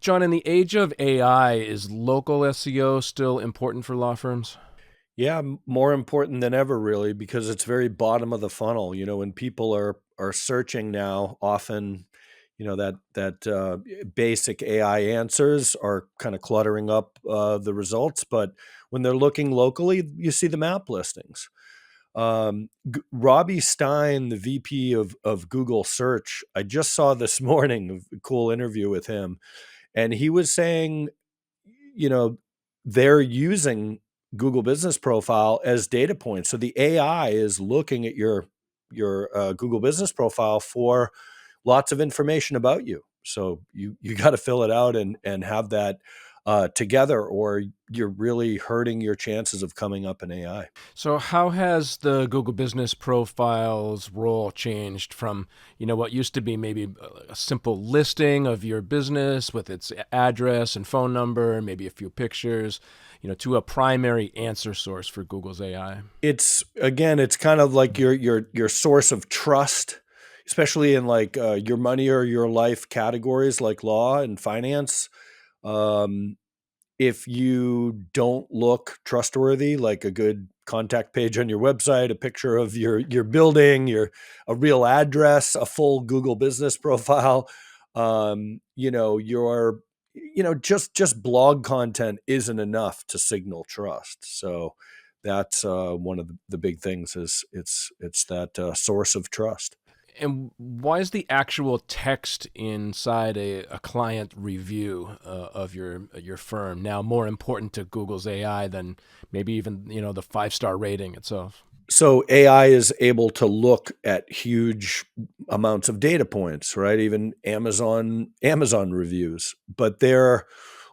John, in the age of AI, is local SEO still important for law firms? Yeah, more important than ever, really, because it's very bottom of the funnel. When people are searching now, often, that basic AI answers are kind of cluttering up the results. But when they're looking locally, you see the map listings. Robbie Stein, the VP of Google Search, I just saw this morning a cool interview with him, and he was saying, you know, they're using Google Business Profile as data points. So the AI is looking at your Google Business Profile for lots of information about you. So you got to fill it out and have that together, or you're really hurting your chances of coming up in AI. So, how has the Google Business Profile's role changed from, what used to be maybe a simple listing of your business with its address and phone number, and maybe a few pictures, to a primary answer source for Google's AI? It's kind of like your source of trust, especially in like your money or your life categories like law and finance. Um, if you don't look trustworthy, like a good contact page on your website, a picture of your building, a real address, a full Google business profile, your just blog content isn't enough to signal trust. So that's one of the big things is it's that source of trust. And why is the actual text inside a client review of your firm now more important to Google's AI than maybe even the 5-star rating itself? So AI is able to look at huge amounts of data points, right? Even Amazon reviews, but they're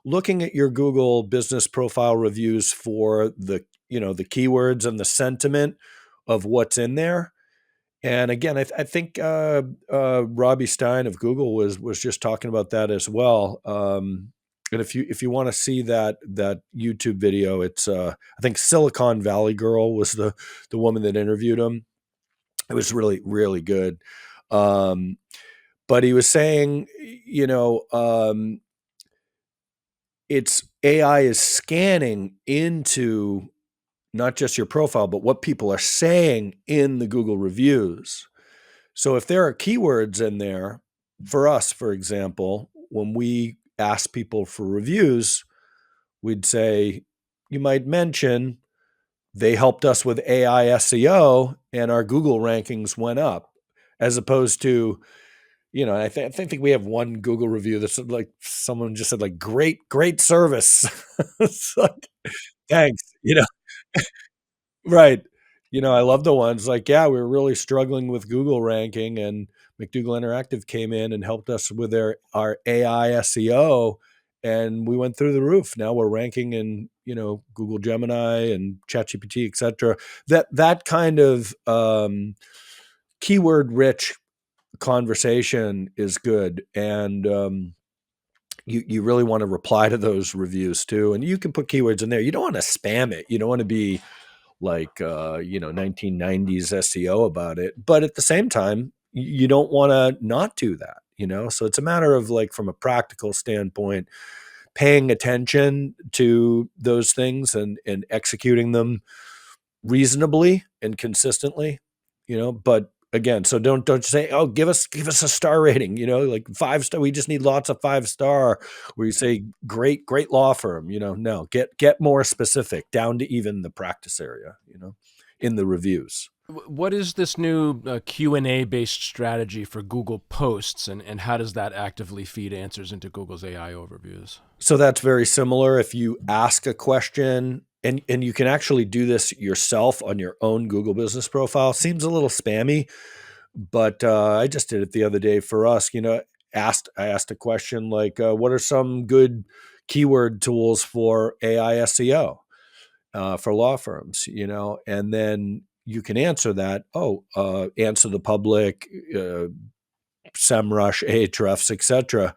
looking at your Google business profile reviews for the keywords and the sentiment of what's in there. And again, I think Robbie Stein of Google was just talking about that as well. And if you want to see that YouTube video, it's I think Silicon Valley Girl was the woman that interviewed him. It was really really good. Um, but he was saying, you know, it's AI is scanning into not just your profile, but what people are saying in the Google reviews. So if there are keywords in there, for us, for example, when we ask people for reviews, we'd say, you might mention they helped us with AI SEO and our Google rankings went up, as opposed to, I think we have one Google review that's like someone just said like great service. It's like, thanks, right. I love the ones like, yeah, we were really struggling with Google ranking, and McDougall Interactive came in and helped us with our AI SEO, and we went through the roof. Now we're ranking in, Google Gemini and ChatGPT, et cetera. That kind of keyword rich conversation is good. And you really want to reply to those reviews too. And you can put keywords in there. You don't want to spam it. You don't want to be like 1990s SEO about it, but at the same time you don't want to not do that, so it's a matter of like from a practical standpoint paying attention to those things and executing them reasonably and consistently, but again, so don't say, oh, give us a star rating, like 5 star, we just need lots of 5 star, where you say great law firm, no, get more specific down to even the practice area, in the reviews. What is this new Q&A based strategy for Google Posts, and how does that actively feed answers into Google's AI overviews? So that's very similar. If you ask a question, and you can actually do this yourself on your own Google business profile, seems a little spammy, but I just did it the other day for us. I asked a question like, "What are some good keyword tools for AI SEO for law firms?" And then you can answer that. Oh, answer the public, SEMrush, Ahrefs, etc.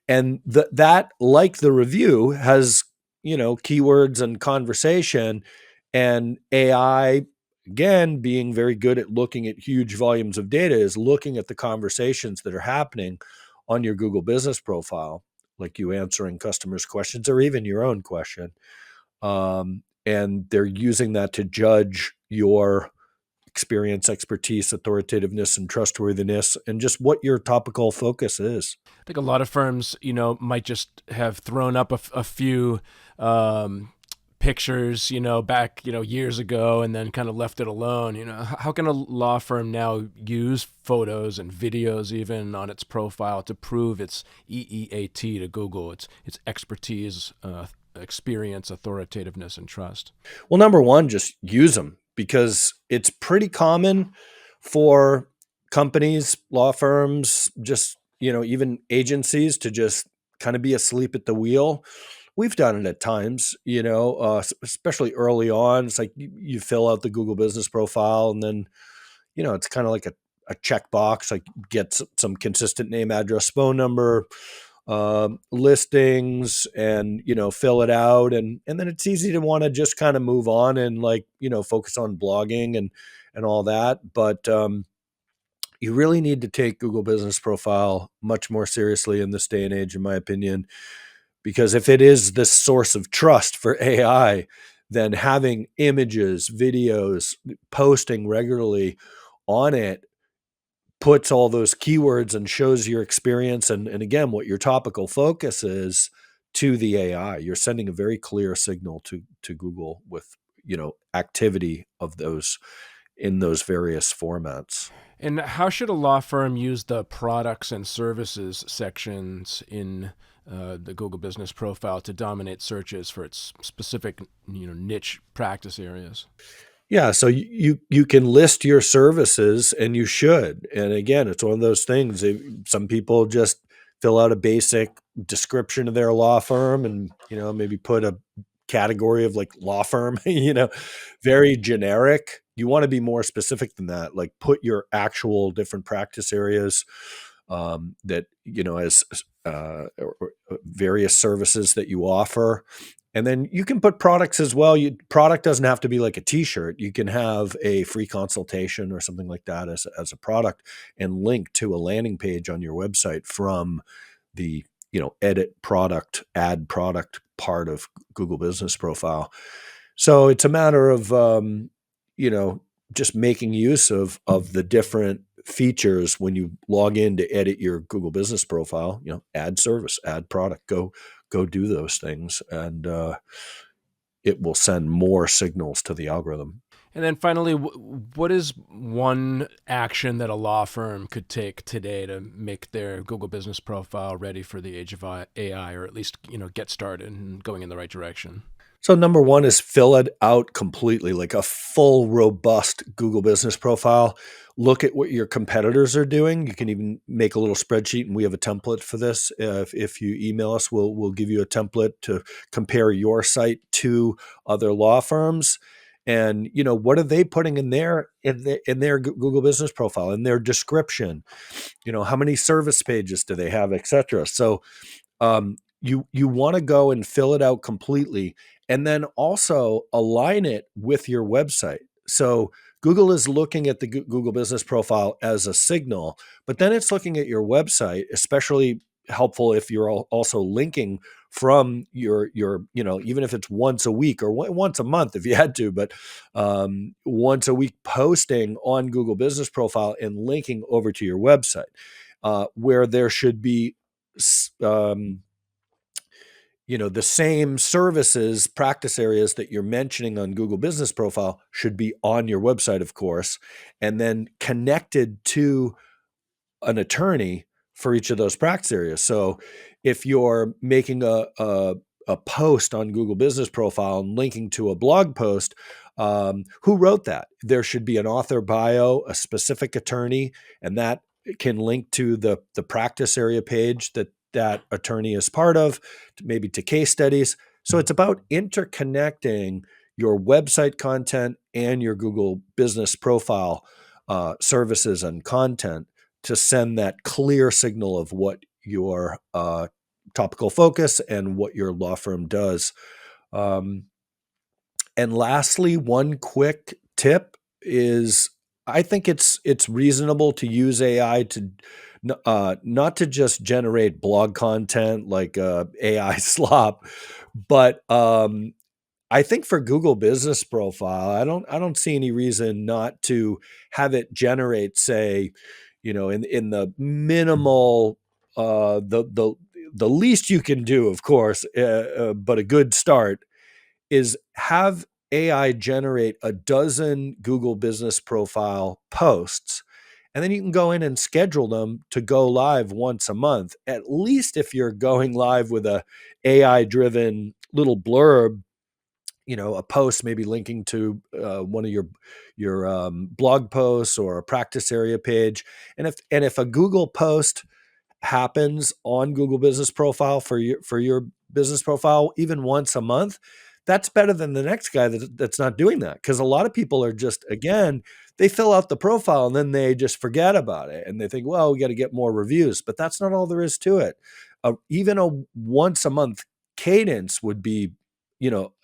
And that, like the review, has keywords and conversation, and AI, again, being very good at looking at huge volumes of data, is looking at the conversations that are happening on your Google business profile. like you answering customers' questions or even your own question. And they're using that to judge your experience, expertise, authoritativeness, and trustworthiness, and just what your topical focus is. I think a lot of firms, might just have thrown up a few um, pictures, back, years ago, and then kind of left it alone. How can a law firm now use photos and videos even on its profile to prove its EEAT to Google, its expertise, experience, authoritativeness, and trust? Well, number one, just use them, because it's pretty common for companies, law firms, just, even agencies to just kind of be asleep at the wheel. We've done it at times, especially early on. It's like you fill out the Google business profile, and then, it's kind of like a checkbox, like get some consistent name, address, phone number, listings, and fill it out, and then it's easy to want to just kind of move on and, like, focus on blogging and all that. But you really need to take Google business profile much more seriously in this day and age, in my opinion, because if it is this source of trust for AI, then having images, videos, posting regularly on it puts all those keywords and shows your experience, and again, what your topical focus is, to the AI. You're sending a very clear signal to Google with, activity of those in those various formats. And how should a law firm use the products and services sections in the Google Business Profile to dominate searches for its specific, niche practice areas? Yeah, so you can list your services, and you should. And again, it's one of those things. Some people just fill out a basic description of their law firm, and maybe put a category of, like, law firm, very generic. You want to be more specific than that. Like, put your actual different practice areas, that, as various services that you offer. And then you can put products as well. Product doesn't have to be like a t-shirt. You can have a free consultation or something like that as a product, and link to a landing page on your website from the, edit product, add product part of Google business profile. So it's a matter of, you know, just making use of the different features when you log in to edit your Google business profile. Add service, add product, go do those things, and it will send more signals to the algorithm. And then finally, what is one action that a law firm could take today to make their Google Business Profile ready for the age of AI, or at least get started and going in the right direction? So number one is fill it out completely, like a full, robust Google business profile. Look at what your competitors are doing. You can even make a little spreadsheet, and we have a template for this. If you email us, we'll give you a template to compare your site to other law firms. And what are they putting in their Google business profile, in their description? How many service pages do they have, etc. So you want to go and fill it out completely, and then also align it with your website. So Google is looking at the Google business profile as a signal, but then it's looking at your website, especially helpful if you're also linking from your even if it's once a week or once a month if you had to, but once a week posting on Google business profile and linking over to your website, where there should be um, the same services, practice areas that you're mentioning on Google business profile should be on your website, of course, and then connected to an attorney for each of those practice areas. So if you're making a post on Google business profile and linking to a blog post, who wrote that? There should be an author bio, a specific attorney, and that can link to the practice area page that attorney is part of, maybe to case studies. So it's about interconnecting your website content and your Google business profile services and content to send that clear signal of what your topical focus and what your law firm does. Um, and lastly, one quick tip is I think it's reasonable to use AI to not to just generate blog content like AI slop, but I think for Google Business Profile, I don't see any reason not to have it generate, say, in the minimal, the least you can do, of course, but a good start is have AI generate a dozen Google Business Profile posts. And then you can go in and schedule them to go live once a month. At least if you're going live with a AI driven little blurb, a post maybe linking to one of your blog posts or a practice area page. And if a Google post happens on Google Business Profile for your business profile even once a month, that's better than the next guy that's not doing that. Because a lot of people are just, again, they fill out the profile and then they just forget about it and they think, well, we got to get more reviews, but that's not all there is to it. Even a once a month cadence would be,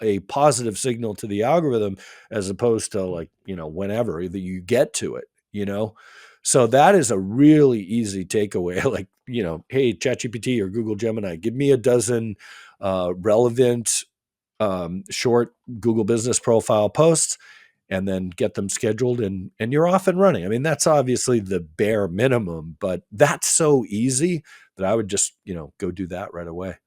a positive signal to the algorithm, as opposed to, like, whenever that you get to it. So that is a really easy takeaway. Like, hey, ChatGPT or Google Gemini, give me a dozen relevant short Google Business Profile posts, and then get them scheduled, and you're off and running. I mean, that's obviously the bare minimum, but that's so easy that I would just, go do that right away.